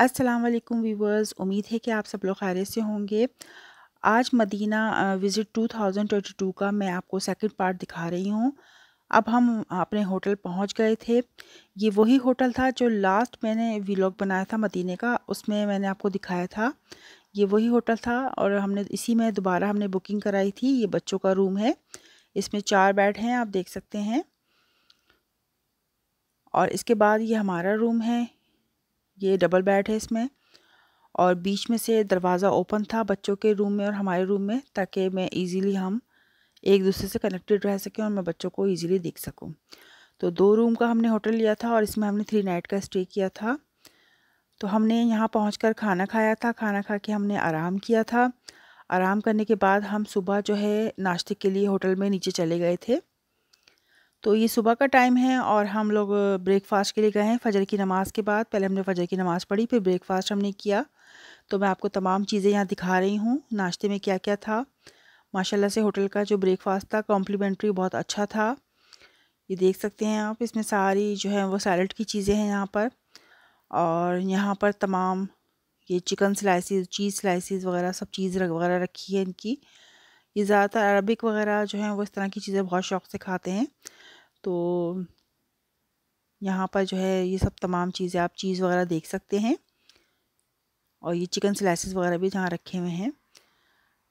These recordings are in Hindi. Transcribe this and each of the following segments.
अस्सलाम वालेकुम व्यूवर्स, उम्मीद है कि आप सब लोग खैरियत से होंगे। आज मदीना विज़िट 2022 का मैं आपको सेकंड पार्ट दिखा रही हूँ। अब हम अपने होटल पहुँच गए थे। ये वही होटल था जो लास्ट मैंने व्लॉग बनाया था मदीने का, उसमें मैंने आपको दिखाया था। ये वही होटल था और हमने इसी में दोबारा हमने बुकिंग कराई थी। ये बच्चों का रूम है, इसमें 4 बेड हैं, आप देख सकते हैं। और इसके बाद ये हमारा रूम है, ये डबल बेड है इसमें। और बीच में से दरवाज़ा ओपन था बच्चों के रूम में और हमारे रूम में, ताकि मैं इजीली हम एक दूसरे से कनेक्टेड रह सकें और मैं बच्चों को इजीली देख सकूं। तो 2 रूम का हमने होटल लिया था और इसमें हमने 3 नाइट का स्टे किया था। तो हमने यहाँ पहुंचकर खाना खाया था, खाना खा के हमने आराम किया था। आराम करने के बाद हम सुबह जो है नाश्ते के लिए होटल में नीचे चले गए थे। तो ये सुबह का टाइम है और हम लोग ब्रेकफास्ट के लिए गए हैं फ़जर की नमाज़ के बाद। पहले हमने फ़जर की नमाज़ पढ़ी, फिर ब्रेकफास्ट हमने किया। तो मैं आपको तमाम चीज़ें यहाँ दिखा रही हूँ, नाश्ते में क्या-क्या था। माशाल्लाह से होटल का जो ब्रेकफ़ास्ट था कॉम्प्लीमेंट्री बहुत अच्छा था। ये देख सकते हैं आप, इसमें सारी जो है वो सैलड की चीज़ें हैं यहाँ पर। और यहाँ पर तमाम ये चिकन स्लाइसेस, चीज़ स्लाइसेस वगैरह सब चीज़ वगैरह रखी है इनकी। ये ज़्यादातर अरबिक वगैरह जो हैं वो इस तरह की चीज़ें बहुत शौक़ से खाते हैं। तो यहाँ पर जो है ये सब तमाम चीज़ें आप चीज़ वगैरह देख सकते हैं। और ये चिकन स्लाइसेस वगैरह भी जहाँ रखे हुए हैं।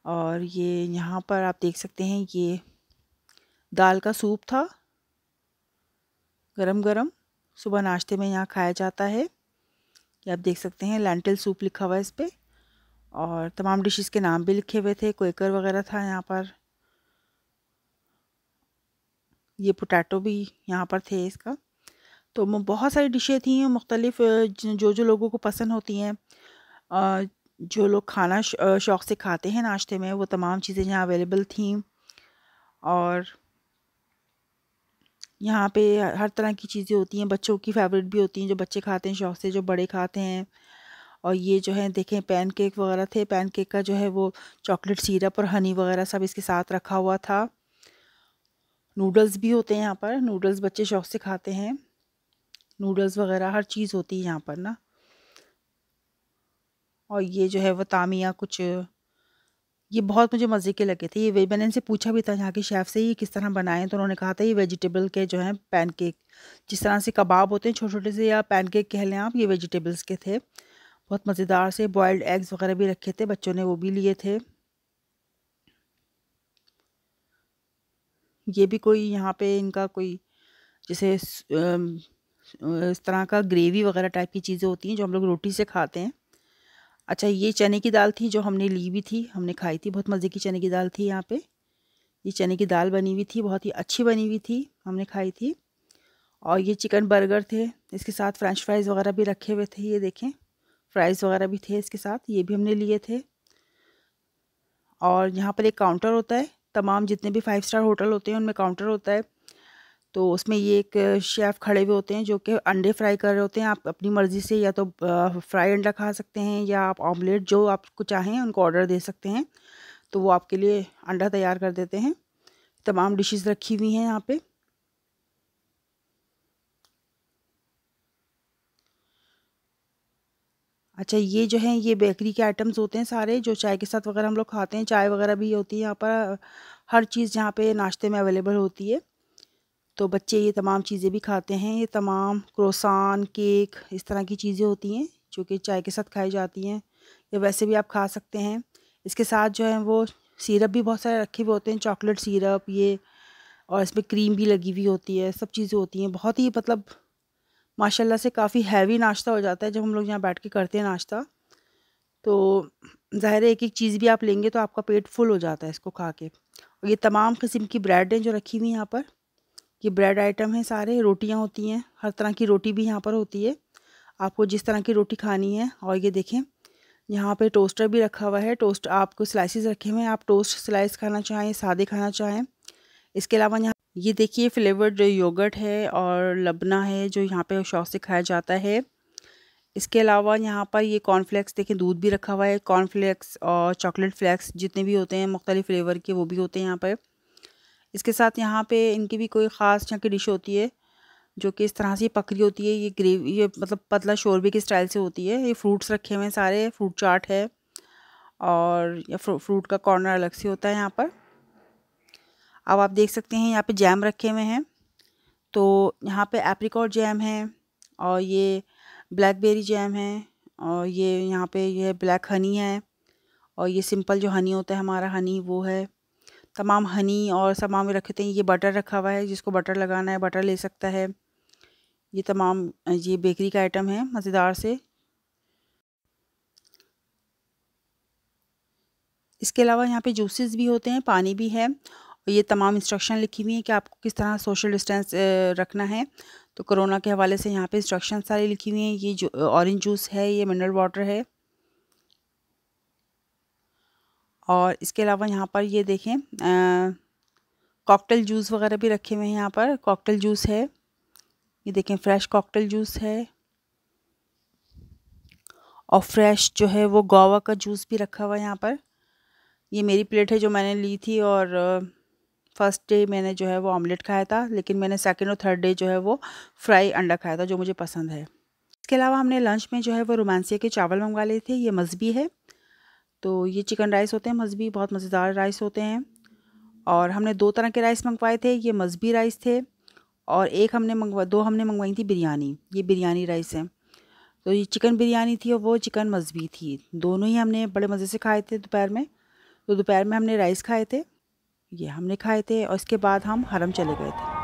और ये यहाँ पर आप देख सकते हैं, ये दाल का सूप था, गरम-गरम, सुबह नाश्ते में यहाँ खाया जाता है। ये आप देख सकते हैं, लेंटिल सूप लिखा हुआ है इस पे। और तमाम डिशेस के नाम भी लिखे हुए थे, क्वेकर वगैरह था यहाँ पर। ये पोटैटो भी यहाँ पर थे इसका। तो बहुत सारी डिशें थी मुख्तलिफ़, जो लोगों को पसंद होती हैं। जो लोग खाना शौक़ से खाते हैं नाश्ते में, वो तमाम चीज़ें यहाँ अवेलेबल थीं। और यहाँ पे हर तरह की चीज़ें होती हैं, बच्चों की फ़ेवरेट भी होती हैं, जो बच्चे खाते हैं शौक़ से, जो बड़े खाते हैं। और ये जो है देखें, पैनकेक वगैरह थे। पैनकेक का जो है वो चॉकलेट सिरप और हनी वगैरह सब इसके साथ रखा हुआ था। नूडल्स भी होते हैं यहाँ पर, नूडल्स बच्चे शौक़ से खाते हैं। नूडल्स वगैरह हर चीज़ होती है यहाँ पर ना। और ये जो है वो तामिया कुछ, ये बहुत मुझे मज़े के लगे थे। ये मैंने इनसे पूछा भी था यहाँ के शेफ़ से, ये किस तरह बनाए, तो उन्होंने कहा था ये वेजिटेबल के जो हैं पैनकेक, जिस तरह से कबाब होते हैं छोटे-छोटे से या पैनकेक कह लें आप, ये वेजिटेबल्स के थे। बहुत मज़ेदार से बॉइल्ड एग्स वगैरह भी रखे थे, बच्चों ने वो भी लिए थे। ये भी कोई यहाँ पे इनका कोई जैसे इस तरह का ग्रेवी वगैरह टाइप की चीज़ें होती हैं जो हम लोग रोटी से खाते हैं। अच्छा, ये चने की दाल थी जो हमने ली भी थी, हमने खाई थी, बहुत मज़े की चने की दाल थी यहाँ पे। ये चने की दाल बनी हुई थी, बहुत ही अच्छी बनी हुई थी, हमने खाई थी। और ये चिकन बर्गर थे, इसके साथ फ्रेंच फ्राइज़ वगैरह भी रखे हुए थे, ये देखें, फ्राइज़ वगैरह भी थे इसके साथ, ये भी हमने लिए थे। और यहाँ पर एक काउंटर होता है, तमाम जितने भी 5 स्टार होटल होते हैं उनमें काउंटर होता है। तो उसमें ये एक शेफ़ खड़े हुए होते हैं जो कि अंडे फ्राई कर रहे होते हैं। आप अपनी मर्ज़ी से या तो फ्राई अंडा खा सकते हैं या आप ऑमलेट जो आपको चाहें उनको ऑर्डर दे सकते हैं, तो वो आपके लिए अंडा तैयार कर देते हैं। तमाम डिशेस रखी हुई हैं यहाँ पे। अच्छा, ये जो है ये बेकरी के आइटम्स होते हैं सारे, जो चाय के साथ वगैरह हम लोग खाते हैं, चाय वगैरह भी होती है यहाँ पर। हर चीज़ यहाँ पे नाश्ते में अवेलेबल होती है। तो बच्चे ये तमाम चीज़ें भी खाते हैं। ये तमाम क्रोसान, केक, इस तरह की चीज़ें होती हैं जो कि चाय के साथ खाई जाती हैं, या वैसे भी आप खा सकते हैं। इसके साथ जो है वो सिरप भी बहुत सारे रखे हुए होते हैं, चॉकलेट सिरप ये, और इसमें क्रीम भी लगी हुई होती है, सब चीज़ें होती हैं। बहुत ही मतलब माशाल्लाह से काफ़ी हैवी नाश्ता हो जाता है जब हम लोग यहाँ बैठ के करते हैं नाश्ता। तो ज़ाहिर है एक-एक चीज़ भी आप लेंगे तो आपका पेट फुल हो जाता है इसको खा के। और ये तमाम किस्म की ब्रेड हैं जो रखी हुई हैं यहाँ पर। ये ब्रेड आइटम हैं सारे, रोटियाँ होती हैं, हर तरह की रोटी भी यहाँ पर होती है, आपको जिस तरह की रोटी खानी है। और ये देखें, यहाँ पे टोस्टर भी रखा हुआ है, टोस्ट आपको स्लाइसेस रखे हुए हैं, आप टोस्ट स्लाइस खाना चाहें, सादे खाना चाहें। इसके अलावा यहाँ ये देखिए फ्लेवर्ड योगर्ट है और लबना है जो यहाँ पे शौक़ से खाया जाता है। इसके अलावा यहाँ पर ये कॉर्नफ्लेक्स देखें, दूध भी रखा हुआ है, कॉर्नफ्लेक्स और चॉकलेट फ्लेक्स जितने भी होते हैं मुख्तलिफ़ फ्लेवर के, वो भी होते हैं यहाँ पर। इसके साथ यहाँ पे इनकी भी कोई ख़ास यहाँ की डिश होती है जो कि इस तरह से पक रही होती है। ये ग्रेवी, ये मतलब पतला शोरबे के स्टाइल से होती है। ये फ्रूट्स रखे हुए हैं सारे, फ्रूट चाट है और ये फ्रूट का कॉर्नर अलग से होता है यहाँ पर। अब आप देख सकते हैं यहाँ पे जैम रखे हुए हैं। तो यहाँ पे एप्रिकॉट जैम है और ये ब्लैकबेरी जैम है और ये यहाँ पे ये ब्लैक हनी है और ये सिंपल जो हनी होता है हमारा हनी वो है। तमाम हनी और सामान में रखे थे। ये बटर रखा हुआ है, जिसको बटर लगाना है बटर ले सकता है। ये तमाम ये बेकरी का आइटम है मज़ेदार से। इसके अलावा यहाँ पे जूसेस भी होते हैं, पानी भी है और ये तमाम इंस्ट्रक्शन लिखी हुई है कि आपको किस तरह सोशल डिस्टेंस रखना है। तो कोरोना के हवाले से यहाँ पे इंस्ट्रक्शन सारी लिखी हुई हैं। ये जो ऑरेंज जूस है, ये मिनरल वाटर है और इसके अलावा यहाँ पर ये देखें कॉकटेल जूस वगैरह भी रखे हुए हैं। यहाँ पर कॉकटेल जूस है, ये देखें फ्रेश कॉकटेल जूस है और फ्रेश जो है वो गुआवा का जूस भी रखा हुआ है यहाँ पर। ये मेरी प्लेट है जो मैंने ली थी और फर्स्ट डे मैंने जो है वो ऑमलेट खाया था, लेकिन मैंने सेकंड और थर्ड डे जो है वो फ्राई अंडा खाया था जो मुझे पसंद है। इसके अलावा हमने लंच में जो है वो रोमांसिया के चावल मंगवा लिए थे। ये मज़बी है, तो ये चिकन राइस होते हैं मज़बी, बहुत मज़ेदार राइस होते हैं। और हमने 2 तरह के राइस मंगवाए थे। ये मज़बी राइस थे और दो हमने मंगवाई थी बिरयानी। ये बिरयानी राइस है, तो ये चिकन बिरयानी थी और वो चिकन मज़बी थी। दोनों ही हमने बड़े मज़े से खाए थे दोपहर में। तो दोपहर में हमने राइस खाए थे, ये हमने खाए थे और इसके बाद हम हरम चले गए थे।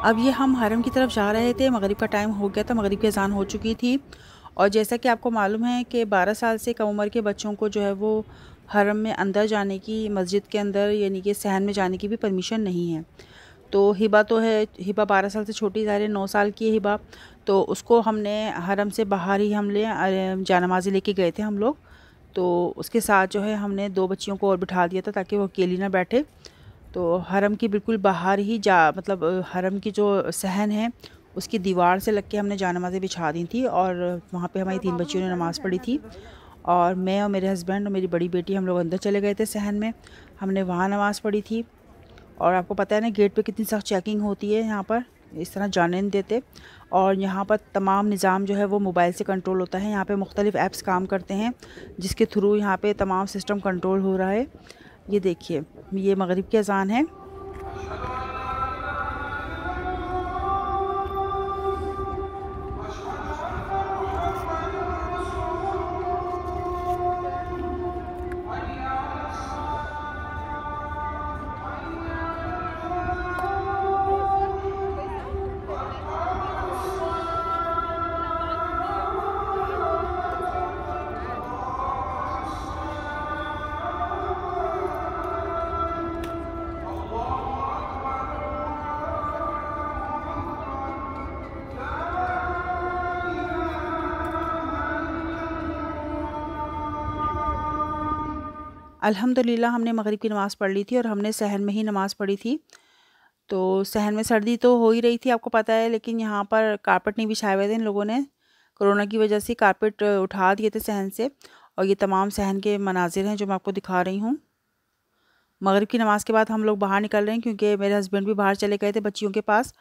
अब ये हम हरम की तरफ जा रहे थे। मगरिब का टाइम हो गया था, मगरिब की अज़ान हो चुकी थी और जैसा कि आपको मालूम है कि 12 साल से कम उम्र के बच्चों को जो है वो हरम में अंदर जाने की, मस्जिद के अंदर यानी कि सहन में जाने की भी परमिशन नहीं है। तो हिबा तो है, हिबा 12 साल से छोटी, ज़ाहिर 9 साल की है हिबा, तो उसको हमने हरम से बाहर ही जानामाज़ी लेके गए थे हम लोग। तो उसके साथ जो है हमने 2 बच्चियों को और बिठा दिया था ताकि वो अकेली ना बैठे। तो हरम की बिल्कुल बाहर ही मतलब हरम की जो सहन है उसकी दीवार से लग के हमने जानामाज़ें बिछा दी थी और वहाँ पे हमारी 3 बच्चियों ने नमाज़ पढ़ी थी और मैं और मेरे हस्बैंड और मेरी बड़ी बेटी हम लोग अंदर चले गए थे सहन में। हमने वहाँ नमाज़ पढ़ी थी और आपको पता है ना गेट पे कितनी सख्त चेकिंग होती है यहाँ पर, इस तरह जाने नहीं देते। और यहाँ पर तमाम निज़ाम जो है वो मोबाइल से कंट्रोल होता है। यहाँ पे मुख्तलिफ़ ऐप्स काम करते हैं जिसके थ्रू यहाँ पे तमाम सिस्टम कंट्रोल हो रहा है। ये देखिए, ये मगरिब की अज़ान है। अल्हम्दुलिल्लाह हमने मगरिब की नमाज़ पढ़ ली थी और हमने सहन में ही नमाज़ पढ़ी थी। तो सहन में सर्दी तो हो ही रही थी आपको पता है, लेकिन यहाँ पर कारपेट नहीं बिछाए हुए थे इन लोगों ने। कोरोना की वजह से कारपेट उठा दिए थे सहन से और ये तमाम सहन के मनाजिर हैं जो मैं आपको दिखा रही हूँ। मगरिब की नमाज़ के बाद हम लोग बाहर निकल रहे हैं क्योंकि मेरे हस्बैंड भी बाहर चले गए थे बच्चियों के पास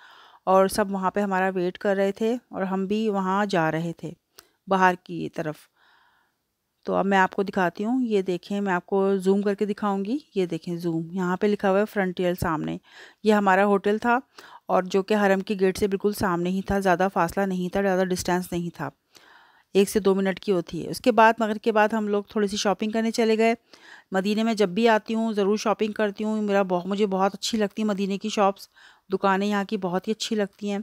और सब वहाँ पे हमारा वेट कर रहे थे और हम भी वहाँ जा रहे थे बाहर की तरफ। तो अब मैं आपको दिखाती हूँ, ये देखें, मैं आपको ज़ूम करके दिखाऊंगी। ये देखें ज़ूम, यहाँ पे लिखा हुआ है फ्रंटियर सामने। ये हमारा होटल था और जो कि हरम के गेट से बिल्कुल सामने ही था, ज़्यादा फासला नहीं था, ज़्यादा डिस्टेंस नहीं था, 1 से 2 मिनट की होती है। उसके बाद मगरिब के बाद हम लोग थोड़ी सी शॉपिंग करने चले गए। मदीने में जब भी आती हूँ ज़रूर शॉपिंग करती हूँ। मुझे बहुत अच्छी लगती है मदीने की शॉप्स, दुकानें यहाँ की बहुत ही अच्छी लगती हैं।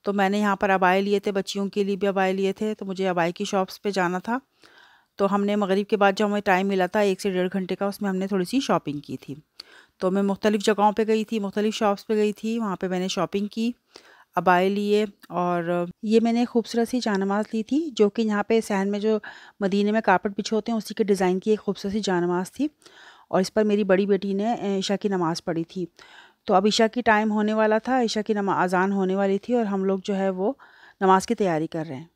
तो मैंने यहाँ पर अबाए लिए थे, बच्चियों के लिए भी अबाए लिए थे, तो मुझे अबाए की शॉप्स पे जाना था। तो हमने मगरिब के बाद जो हमें टाइम मिला था 1 से 1.5 घंटे का, उसमें हमने थोड़ी सी शॉपिंग की थी। तो मैं मुख्तलिफ़ जगहों पे गई थी, मुख्तलिफ़ शॉप्स पे गई थी, वहाँ पे मैंने शॉपिंग की। अबाए लिए, और ये मैंने खूबसूरत सी जानमाज़ ली थी जो कि यहाँ पे सहन में जो मदीने में कारपेट बिछे होते हैं उसी के डिज़ाइन की एक खूबसूरत सी जानमाज़ थी, और इस पर मेरी बड़ी बेटी ने ईशा की नमाज़ पढ़ी थी। तो अब ईशा की टाइम होने वाला था, ईशा की अज़ान होने वाली थी और हम लोग जो है वो नमाज़ की तैयारी कर रहे हैं।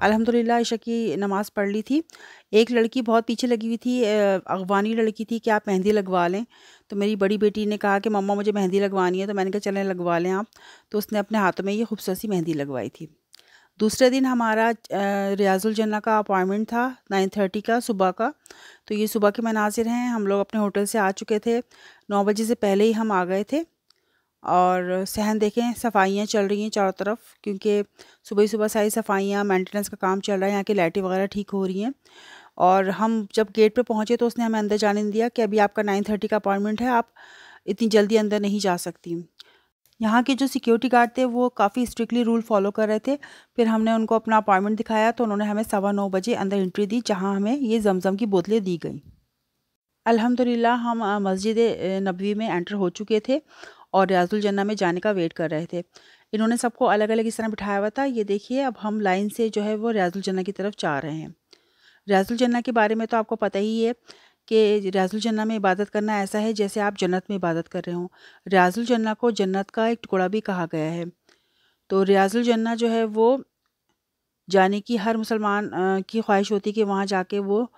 अल्हम्दुलिल्लाह ईशा की नमाज़ पढ़ ली थी। एक लड़की बहुत पीछे लगी हुई थी, अफ़गानी लड़की थी कि आप मेहंदी लगवा लें। तो मेरी बड़ी बेटी ने कहा कि मम्मा मुझे मेहंदी लगवानी है, तो मैंने कहा चलें लगवा लें आप। तो उसने अपने हाथों में ये खूबसूरत सी मेहंदी लगवाई थी। दूसरे दिन हमारा रियाज़ुल जन्ना का अपॉइंटमेंट था 9:30 का सुबह का। तो ये सुबह के मनाज़िर हैं। हम लोग अपने होटल से आ चुके थे, 9 बजे से पहले ही हम आ गए थे। और सहन देखें सफाइयाँ चल रही हैं चारों तरफ, क्योंकि सुबह ही सुबह सारी सफाइयाँ मेंटेनेंस का काम चल रहा है, यहाँ की लाइटें वगैरह ठीक हो रही हैं। और हम जब गेट पे पहुँचे तो उसने हमें अंदर जाने नहीं दिया कि अभी आपका 9:30 का अपॉइंटमेंट है, आप इतनी जल्दी अंदर नहीं जा सकती। यहाँ के जो सिक्योरिटी गार्ड थे वो काफ़ी स्ट्रिक्टली रूल फॉलो कर रहे थे। फिर हमने उनको अपना अपॉइंटमेंट दिखाया तो उन्होंने हमें 9:15 बजे अंदर एंट्री दी, जहाँ हमें ये ज़मज़म की बोतलें दी गई। अल्हम्दुलिल्लाह हम मस्जिद नबवी में एंटर हो चुके थे और रियाज़ुल जन्ना में जाने का वेट कर रहे थे। इन्होंने सबको अलग-अलग इस तरह बिठाया हुआ था। ये देखिए अब हम लाइन से जो है वो रियाज़ुल जन्ना की तरफ जा रहे हैं। रियाज़ुल जन्ना के बारे में तो आपको पता ही है कि रियाज़ुल जन्ना में इबादत करना ऐसा है जैसे आप जन्नत में इबादत कर रहे हों। रियाज़ुल जन्ना को जन्नत का एक टुकड़ा भी कहा गया है। तो रियाज़ुल जन्ना जो है वो जाने की हर मुसलमान की ख्वाहिश होती है कि वहाँ जाके वो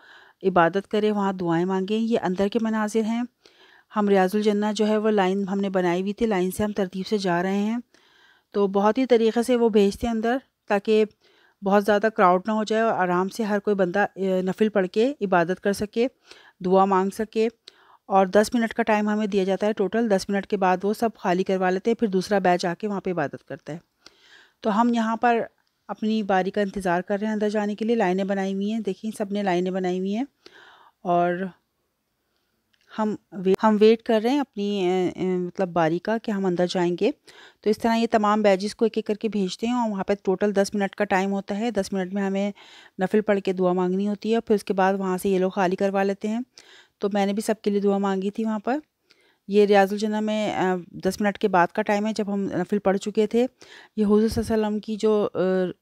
इबादत करे, वहाँ दुआएँ माँगे। ये अंदर के मनाज़िर हैं। हम रियाज़ुल जन्ना जो है वो लाइन हमने बनाई हुई थी, लाइन से हम तरतीब से जा रहे हैं। तो बहुत ही तरीक़े से वो भेजते हैं अंदर, ताकि बहुत ज़्यादा क्राउड ना हो जाए और आराम से हर कोई बंदा नफ़िल पढ़ के इबादत कर सके, दुआ मांग सके। और 10 मिनट का टाइम हमें दिया जाता है टोटल। 10 मिनट के बाद वो सब खाली करवा लेते हैं, फिर दूसरा बैच आके वहाँ पे इबादत करता है। तो हम यहाँ पर अपनी बारी का इंतज़ार कर रहे हैं अंदर जाने के लिए। लाइनें बनाई हुई हैं, देखिए सब ने लाइनें बनाई हुई हैं और हम वेट कर रहे हैं अपनी मतलब बारी का कि हम अंदर जाएंगे। तो इस तरह ये तमाम बैचेस को एक-एक करके भेजते हैं और वहाँ पे टोटल 10 मिनट का टाइम होता है। 10 मिनट में हमें नफ़िल पढ़ के दुआ मांगनी होती है, फिर उसके बाद वहाँ से ये लोग खाली करवा लेते हैं। तो मैंने भी सबके लिए दुआ मांगी थी वहाँ पर। ये रियाज़ुल जन्ना में 10 मिनट के बाद का टाइम है जब हम नफ़िल पढ़ चुके थे। ये हुज़ूर सल्लल्लाहु अलैहि वसल्लम की जो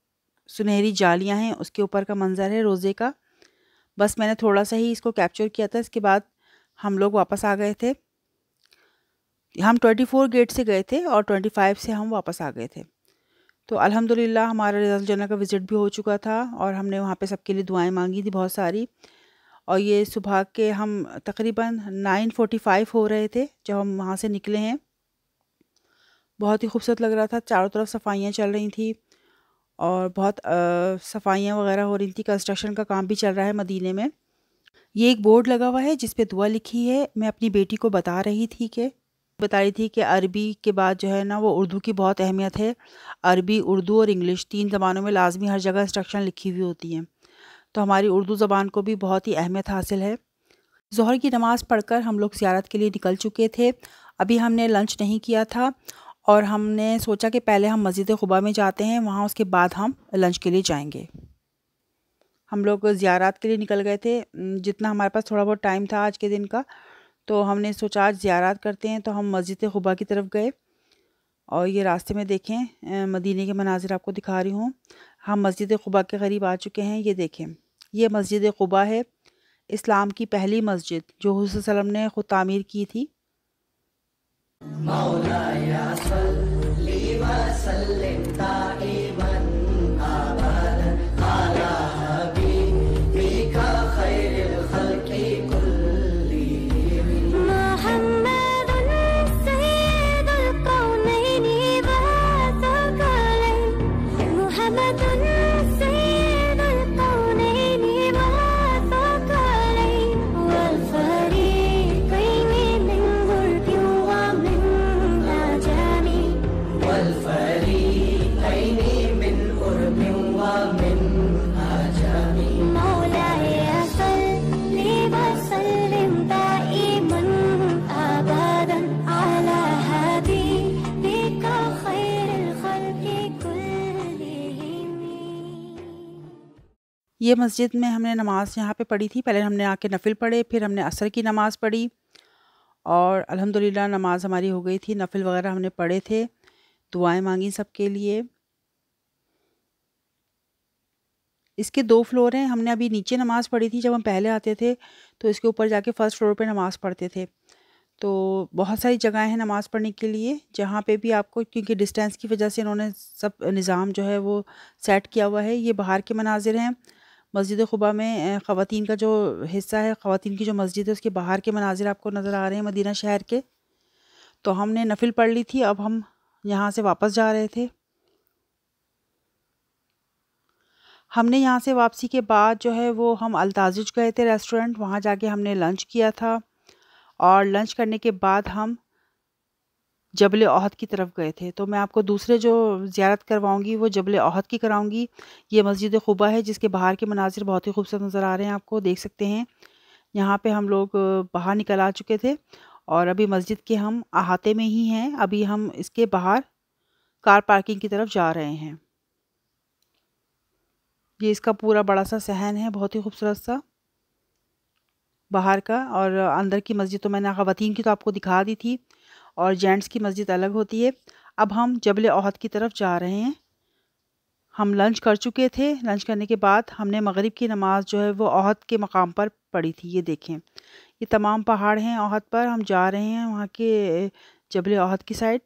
सुनहरी जालियाँ हैं उसके ऊपर का मंज़र है रोज़े का। बस मैंने थोड़ा सा ही इसको कैप्चर किया था, इसके बाद हम लोग वापस आ गए थे। हम 24 गेट से गए थे और 25 से हम वापस आ गए थे। तो अल्हम्दुलिल्लाह हमारा रियाज़ुल जन्ना का विज़िट भी हो चुका था और हमने वहाँ पे सबके लिए दुआएं मांगी थी बहुत सारी। और ये सुबह के हम तकरीबन 9:45 हो रहे थे जब हम वहाँ से निकले हैं। बहुत ही खूबसूरत लग रहा था, चारों तरफ सफाइयाँ चल रही थी और बहुत सफाइयाँ वगैरह हो रही थी। कंस्ट्रक्शन का काम भी चल रहा है मदीने में। ये एक बोर्ड लगा हुआ है जिस पे दुआ लिखी है। मैं अपनी बेटी को बता रही थी कि अरबी के बाद जो है ना वो उर्दू की बहुत अहमियत है। अरबी, उर्दू और इंग्लिश 3 ज़बानों में लाजमी हर जगह इंस्ट्रक्शन लिखी हुई होती हैं। तो हमारी उर्दू ज़बान को भी बहुत ही अहमियत हासिल है। ज़ोहर की नमाज़ पढ़कर हम लोग ज़ियारत के लिए निकल चुके थे। अभी हमने लंच नहीं किया था और हमने सोचा कि पहले हम मस्जिद क़ुबा में जाते हैं, वहाँ उसके बाद हम लंच के लिए जाएंगे। हम लोग ज़ियारत के लिए निकल गए थे। जितना हमारे पास थोड़ा बहुत टाइम था आज के दिन का, तो हमने सोचा आज ज़ियारत करते हैं, तो हम मस्जिद क़ुबा की तरफ गए। और ये रास्ते में देखें मदीने के मनाज़िर आपको दिखा रही हूँ। हम मस्जिद क़ुबा के करीब आ चुके हैं। ये देखें, ये मस्जिद क़ुबा है, इस्लाम की पहली मस्जिद जो हुज़ूर सल्लल्लाहु अलैहि वसल्लम ने ख़ुद तामीर की थी। ये मस्जिद में हमने नमाज़ यहाँ पे पढ़ी थी। पहले हमने आके नफ़िल पढ़े, फिर हमने असर की नमाज़ पढ़ी और अल्हम्दुलिल्लाह नमाज़ हमारी हो गई थी। नफ़िल वगैरह हमने पढ़े थे, दुआएं मांगी सबके लिए। इसके 2 फ्लोर हैं। हमने अभी नीचे नमाज़ पढ़ी थी जब हम पहले आते थे, तो इसके ऊपर जाके फ़र्स्ट फ्लोर पे नमाज़ पढ़ते थे। तो बहुत सारी जगहें हैं नमाज़ पढ़ने के लिए, जहाँ पे भी आपको, क्योंकि डिस्टेंस की वजह से इन्होंने सब निज़ाम जो है वो सेट किया हुआ है। ये बाहर के मनाज़िर हैं। मस्जिद क़ुबा में ख़वातीन का जो हिस्सा है, ख़वातीन की जो मस्जिद है, उसके बाहर के मनाज़िर आपको नज़र आ रहे हैं मदीना शहर के। तो हमने नफ़िल पढ़ ली थी, अब हम यहाँ से वापस जा रहे थे। हमने यहाँ से वापसी के बाद जो है वो हम अल-ताजिज गए थे रेस्टोरेंट, वहाँ जाके हमने लंच किया था और लंच करने के बाद हम जबल ओहद की तरफ गए थे। तो मैं आपको दूसरे जो ज़ियारत करवाऊँगी वो जबल ओहद की कराऊँगी। ये मस्जिद क़ुबा है जिसके बाहर के मनाज़िर बहुत ही खूबसूरत नज़र आ रहे हैं, आपको देख सकते हैं। यहाँ पे हम लोग बाहर निकल आ चुके थे और अभी मस्जिद के हम अहाते में ही हैं। अभी हम इसके बाहर कार पार्किंग की तरफ जा रहे हैं। ये इसका पूरा बड़ा सा सहन है, बहुत ही खूबसूरत सा बाहर का। और अंदर की मस्जिद तो मैंने ख़वातीन की तो आपको दिखा दी थी और जेंट्स की मस्जिद अलग होती है। अब हम जबल ओहद की तरफ जा रहे हैं। हम लंच कर चुके थे। लंच करने के बाद हमने मगरिब की नमाज़ जो है वो ओहद के मकाम पर पढ़ी थी। ये देखें, ये तमाम पहाड़ हैं ओहद पर। हम जा रहे हैं वहाँ के जबल ओहद की साइड।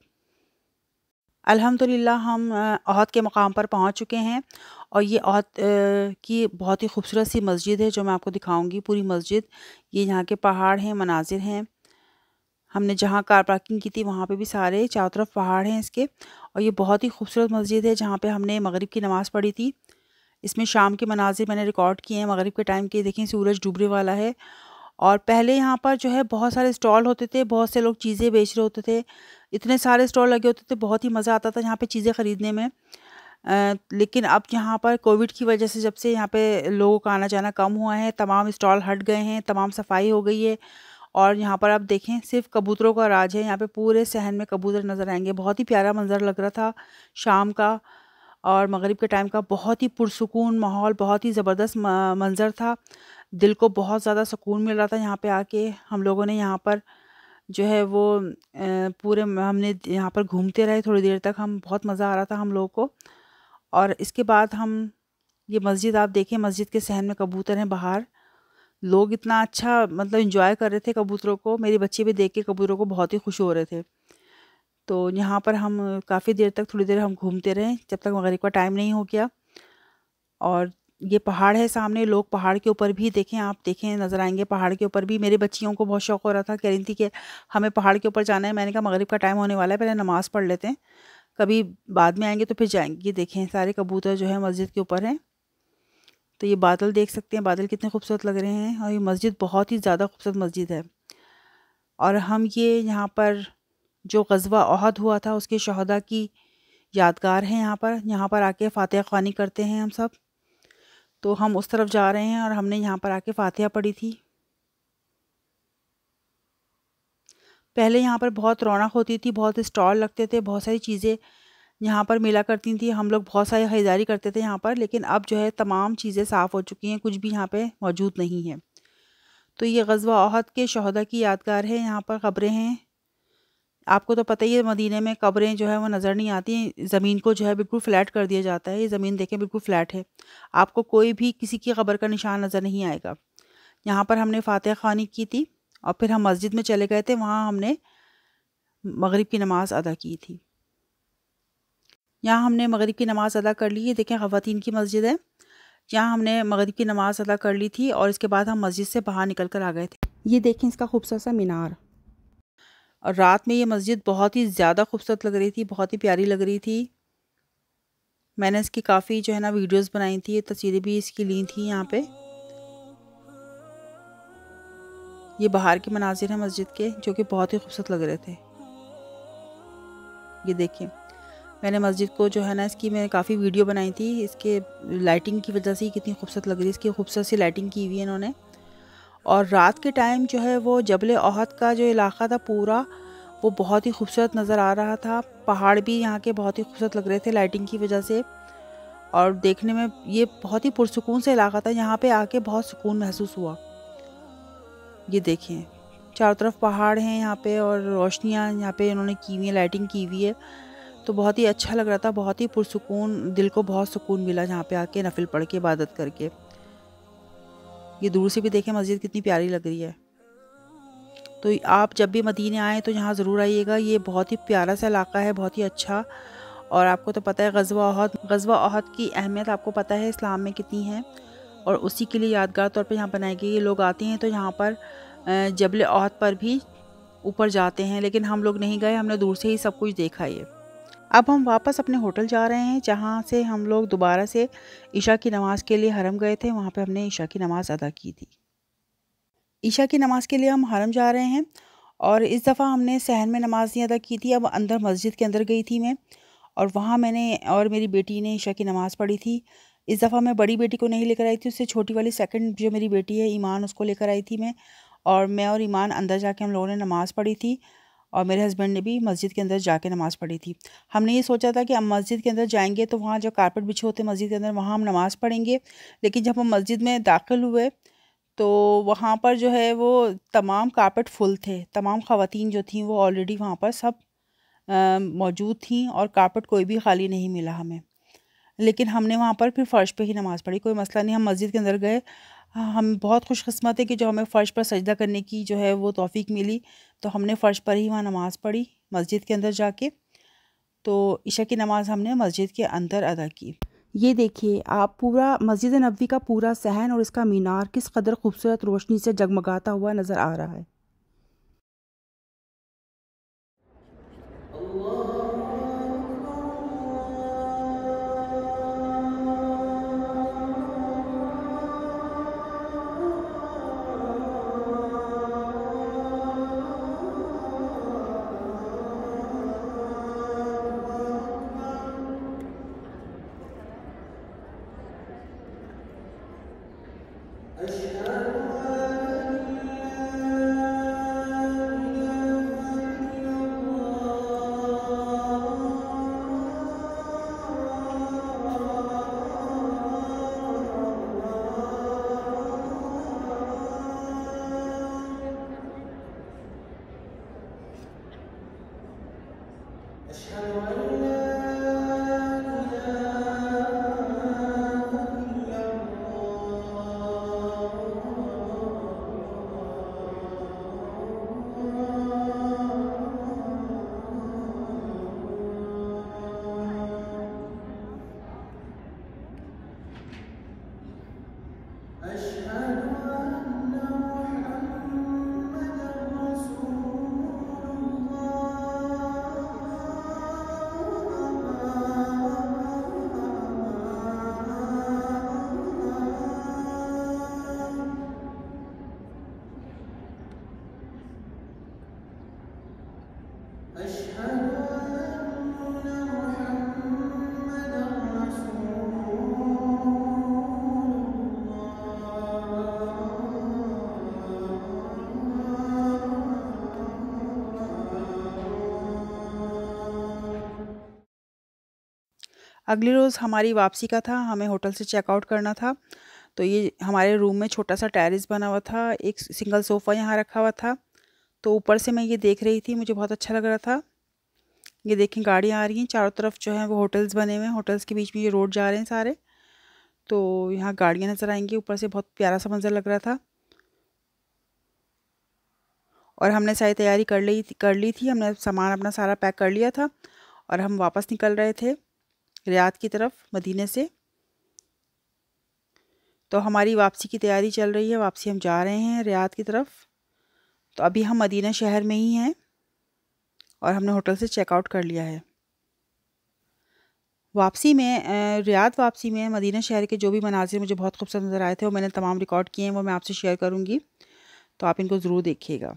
अल्हम्दुलिल्लाह हम ओहद के मकाम पर पहुँच चुके हैं और ये ओहद की बहुत ही खूबसूरत सी मस्जिद है जो मैं आपको दिखाऊंगी पूरी मस्जिद। ये यहाँ के पहाड़ हैं, मनाजिर हैं। हमने जहाँ कार पार्किंग की थी वहाँ पे भी सारे चारों तरफ पहाड़ हैं इसके। और ये बहुत ही खूबसूरत मस्जिद है जहाँ पे हमने मगरिब की नमाज़ पढ़ी थी। इसमें शाम के मनाजिर मैंने रिकॉर्ड किए हैं मगरिब के टाइम के। देखें, सूरज डूबने वाला है और पहले यहाँ पर जो है बहुत सारे स्टॉल होते थे, बहुत से लोग चीज़ें बेच रहे होते थे। इतने सारे स्टॉल लगे होते थे, बहुत ही मज़ा आता था यहाँ पे चीज़ें ख़रीदने में। लेकिन अब यहाँ पर कोविड की वजह से, जब से यहाँ पे लोगों का आना जाना कम हुआ है, तमाम स्टॉल हट गए हैं, तमाम सफाई हो गई है। और यहाँ पर आप देखें, सिर्फ कबूतरों का राज है। यहाँ पे पूरे सहन में कबूतर नज़र आएंगे। बहुत ही प्यारा मंज़र लग रहा था शाम का और मगरिब के टाइम का। बहुत ही पुरसुकून माहौल, बहुत ही ज़बरदस्त मंज़र था। दिल को बहुत ज़्यादा सुकून मिल रहा था यहाँ पे आके। हम लोगों ने यहाँ पर जो है वो पूरे हमने यहाँ पर घूमते रहे थोड़ी देर तक। हम बहुत मज़ा आ रहा था हम लोगों को। और इसके बाद हम ये मस्जिद आप देखें, मस्जिद के सहन में कबूतर हैं बाहर। लोग इतना अच्छा मतलब एंजॉय कर रहे थे कबूतरों को। मेरे बच्चे भी देख के कबूतरों को बहुत ही खुश हो रहे थे। तो यहाँ पर हम काफ़ी देर तक, थोड़ी देर हम घूमते रहे जब तक मगरिब का टाइम नहीं हो गया। और ये पहाड़ है सामने, लोग पहाड़ के ऊपर भी देखें, आप देखें नज़र आएंगे पहाड़ के ऊपर भी। मेरे बच्चियों को बहुत शौक़ हो रहा था, कह रही थी कि हमें पहाड़ के ऊपर जाना है। मैंने कहा मगरिब का टाइम होने वाला है, पहले नमाज़ पढ़ लेते हैं, कभी बाद में आएंगे तो फिर जाएंगे। देखें, सारे कबूतर जो है मस्जिद के ऊपर हैं। तो ये बादल देख सकते हैं, बादल कितने खूबसूरत लग रहे हैं। और ये मस्जिद बहुत ही ज़्यादा खूबसूरत मस्जिद है। और हम ये यहाँ पर जो ग़ज़वा ओहद हुआ था उसके शहदा की यादगार है यहाँ पर आके फ़ातिहा ख़्वानी करते हैं हम सब। तो हम उस तरफ जा रहे हैं और हमने यहाँ पर आके फ़ातिहा पढ़ी थी। पहले यहाँ पर बहुत रौनक होती थी, बहुत स्टॉल लगते थे, बहुत सारी चीज़ें यहाँ पर मिला करती थी। हम लोग बहुत सारी ख़रीदारी करते थे यहाँ पर। लेकिन अब जो है तमाम चीज़ें साफ़ हो चुकी हैं, कुछ भी यहाँ पे मौजूद नहीं है। तो ये ग़ज़वा ओहद के शहदा की यादगार है। यहाँ पर क़ब्रें हैं। आपको तो पता ही है मदीने में क़ब्रें जो है वो नज़र नहीं आती। ज़मीन को जो है बिल्कुल फ़्लैट कर दिया जाता है। ये ज़मीन देखें बिल्कुल फ़्लैट है, आपको कोई भी किसी की क़ब्र का निशान नज़र नहीं आएगा। यहाँ पर हमने फ़ातिहा ख़्वानी की थी और फिर हम मस्जिद में चले गए थे। वहाँ हमने मगरिब की नमाज़ अदा की थी। यहाँ हमने मगरिब की नमाज़ अदा कर ली है। देखें, ख़वातीन की मस्जिद है। यहाँ हमने मगरिब की नमाज़ अदा कर ली थी और इसके बाद हम मस्जिद से बाहर निकल कर आ गए थे। ये देखें इसका खूबसूरत सा मीनार। और रात में ये मस्जिद बहुत ही ज़्यादा खूबसूरत लग रही थी, बहुत ही प्यारी लग रही थी। मैंने इसकी काफ़ी जो है ना वीडियोस बनाई थी, तस्वीरें भी इसकी ली थी। यहाँ पे ये बाहर के मनाजिर हैं मस्जिद के, जो कि बहुत ही खूबसूरत लग रहे थे। ये देखिए, मैंने मस्जिद को जो है ना इसकी मैंने काफ़ी वीडियो बनाई थी। इसके लाइटिंग की वजह से कितनी खूबसूरत लग रही है। इसकी खूबसूरत सी लाइटिंग की हुई है इन्होंने। और रात के टाइम जो है वो जबल ओहद का जो इलाका था पूरा, वो बहुत ही खूबसूरत नज़र आ रहा था। पहाड़ भी यहाँ के बहुत ही खूबसूरत लग रहे थे लाइटिंग की वजह से। और देखने में ये बहुत ही पुरसुकून से इलाका था। यहाँ पे आके बहुत सुकून महसूस हुआ। ये देखें, चारों तरफ पहाड़ हैं यहाँ पे और रोशनियाँ यहाँ पे इन्होंने की हुई है, लाइटिंग की हुई है। तो बहुत ही अच्छा लग रहा था, बहुत ही पुरसुकून, दिल को बहुत सुकून मिला यहाँ पे आके नफिल पढ़ के, इबादत करके। ये दूर से भी देखें मस्जिद कितनी प्यारी लग रही है। तो आप जब भी मदीने आएँ तो यहाँ ज़रूर आइएगा। ये बहुत ही प्यारा सा इलाका है, बहुत ही अच्छा। और आपको तो पता है ग़ज़वा ओहद की अहमियत आपको पता है इस्लाम में कितनी है, और उसी के लिए यादगार तौर पे यहाँ बनाई गई है। लोग आते हैं तो यहाँ पर जबल ओहद पर भी ऊपर जाते हैं, लेकिन हम लोग नहीं गए, हमने दूर से ही सब कुछ देखा ये। अब हम वापस अपने होटल जा रहे हैं, जहाँ से हम लोग दोबारा से ईशा की नमाज़ के लिए हरम गए थे। वहाँ पे हमने ईशा की नमाज़ अदा की थी। ईशा की नमाज़ के लिए हम हरम जा रहे हैं, और इस दफ़ा हमने सहन में नमाज़ नहीं अदा की थी। अब अंदर मस्जिद के अंदर गई थी मैं, और वहाँ मैंने और मेरी बेटी ने ईशा की नमाज़ पढ़ी थी। इस दफ़ा मैं बड़ी बेटी को नहीं लेकर आई थी, उससे छोटी वाली सेकंड जो मेरी बेटी है ईमान, उसको लेकर आई थी मैं। और मैं और ईमान अंदर जाके हम लोगों ने नमाज़ पढ़ी थी, और मेरे हस्बैंड ने भी मस्जिद के अंदर जाके नमाज़ पढ़ी थी। हमने ये सोचा था कि हम मस्जिद के अंदर जाएंगे तो वहाँ जो कारपेट बिछे होते हैं मस्जिद के अंदर, वहाँ हम नमाज़ पढ़ेंगे। लेकिन जब हम मस्जिद में दाखिल हुए तो वहाँ पर जो है वो तमाम कारपेट फुल थे। तमाम ख़वातीन जो थीं वो ऑलरेडी वहाँ पर सब मौजूद थीं, और कारपेट कोई भी खाली नहीं मिला हमें। लेकिन हमने वहाँ पर फिर फ़र्श पे ही नमाज़ पढ़ी, कोई मसला नहीं। हम मस्जिद के अंदर गए, हम बहुत खुशकिस्मत है कि जो हमें फ़र्श पर सजदा करने की जो है वो तौफ़ीक मिली, तो हमने फ़र्श पर ही वहाँ नमाज़ पढ़ी मस्जिद के अंदर जाके। तो ईशा की नमाज़ हमने मस्जिद के अंदर अदा की। ये देखिए आप, पूरा मस्जिद नबवी का पूरा सहन और इसका मीनार किस कदर खूबसूरत रोशनी से जगमगाता हुआ नज़र आ रहा है। अगले रोज़ हमारी वापसी का था, हमें होटल से चेकआउट करना था। तो ये हमारे रूम में छोटा सा टेरेस बना हुआ था, एक सिंगल सोफ़ा यहाँ रखा हुआ था। तो ऊपर से मैं ये देख रही थी, मुझे बहुत अच्छा लग रहा था। ये देखें गाड़ियाँ आ रही हैं, चारों तरफ जो है वो होटल्स बने हुए हैं, होटल्स के बीच में ये रोड जा रहे हैं सारे। तो यहाँ गाड़ियाँ नज़र आएंगी, ऊपर से बहुत प्यारा सा मंजर लग रहा था। और हमने सारी तैयारी कर ली थी, हमने सामान अपना सारा पैक कर लिया था, और हम वापस निकल रहे थे रियाद की तरफ मदीने से। तो हमारी वापसी की तैयारी चल रही है, वापसी हम जा रहे हैं रियाद की तरफ। तो अभी हम मदीना शहर में ही हैं, और हमने होटल से चेकआउट कर लिया है। वापसी में रियाद वापसी में मदीना शहर के जो भी मनाज़िर मुझे बहुत खूबसूरत नज़र आए थे, वो मैंने तमाम रिकॉर्ड किए हैं, वो मैं आपसे शेयर करूँगी, तो आप इनको ज़रूर देखिएगा।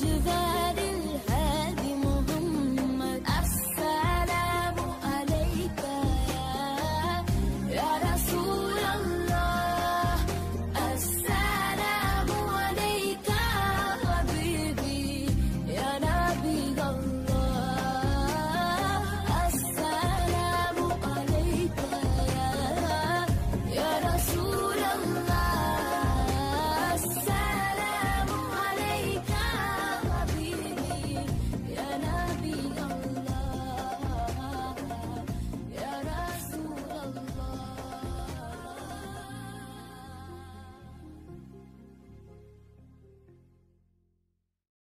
जुदा